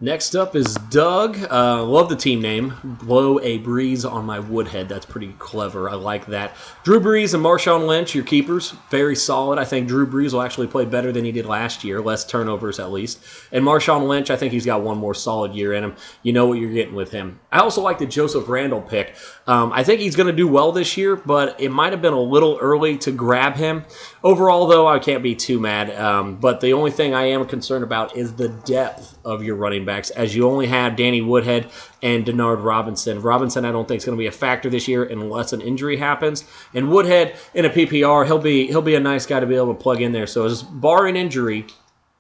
Next up is Doug. Love the team name. Blow a breeze on my woodhead. That's pretty clever. I like that. Drew Brees and Marshawn Lynch, your keepers. Very solid. I think Drew Brees will actually play better than he did last year. Less turnovers at least. And Marshawn Lynch, I think he's got one more solid year in him. You know what you're getting with him. I also like the Joseph Randall pick. I think he's going to do well this year, but it might have been a little early to grab him. Overall, though, I can't be too mad. But the only thing I am concerned about is the depth of your running backs, as you only have Danny Woodhead and Denard Robinson. Robinson, I don't think is going to be a factor this year unless an injury happens. And Woodhead in a PPR, he'll be a nice guy to be able to plug in there. So as barring injury,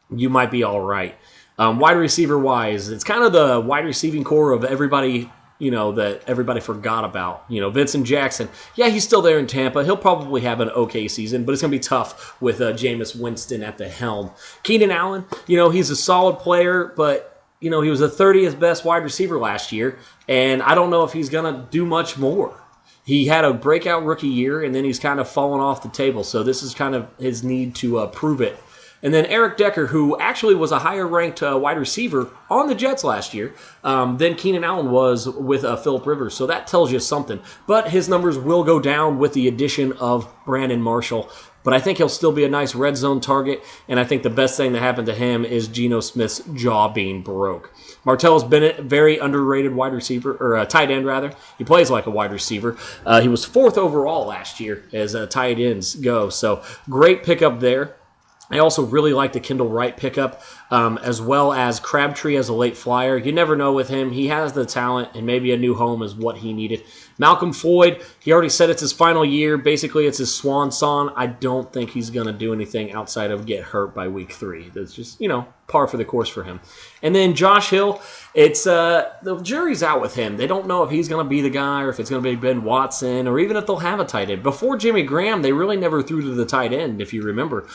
you might be all right. Wide receiver wise, it's kind of the wide receiving core of everybody, that everybody forgot about. Vincent Jackson, yeah, he's still there in Tampa. He'll probably have an okay season, but it's going to be tough with Jameis Winston at the helm. Keenan Allen, he's a solid player, but, he was the 30th best wide receiver last year, and I don't know if he's going to do much more. He had a breakout rookie year, and then he's kind of fallen off the table, so this is kind of his need to prove it. And then Eric Decker, who actually was a higher-ranked wide receiver on the Jets last year than Keenan Allen was with Phillip Rivers. So that tells you something. But his numbers will go down with the addition of Brandon Marshall. But I think he'll still be a nice red zone target. And I think the best thing that happened to him is Geno Smith's jaw being broke. Martellus Bennett, very underrated wide receiver, or tight end rather. He plays like a wide receiver. He was 4th overall last year as tight ends go. So great pickup there. I also really like the Kendall Wright pickup, as well as Crabtree as a late flyer. You never know with him. He has the talent, and maybe a new home is what he needed. Malcolm Floyd, he already said it's his final year. Basically, it's his swan song. I don't think he's going to do anything outside of get hurt by week 3. That's just, par for the course for him. And then Josh Hill, it's the jury's out with him. They don't know if he's going to be the guy or if it's going to be Ben Watson or even if they'll have a tight end. Before Jimmy Graham, they really never threw to the tight end, if you remember.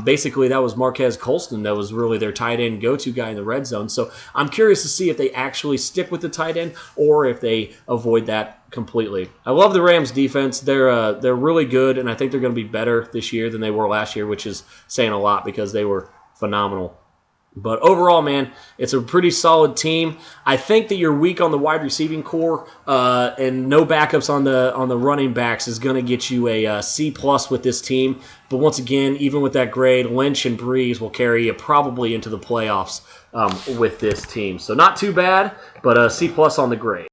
Basically, that was Marquez Colston that was really their tight end go-to guy in the red zone. So I'm curious to see if they actually stick with the tight end or if they avoid that completely. I love the Rams defense. They're really good, and I think they're going to be better this year than they were last year, which is saying a lot because they were phenomenal. But overall, man, it's a pretty solid team. I think that you're weak on the wide receiving core and no backups on the running backs is going to get you a C+ with this team. But once again, even with that grade, Lynch and Brees will carry you probably into the playoffs with this team. So not too bad, but a C+ on the grade.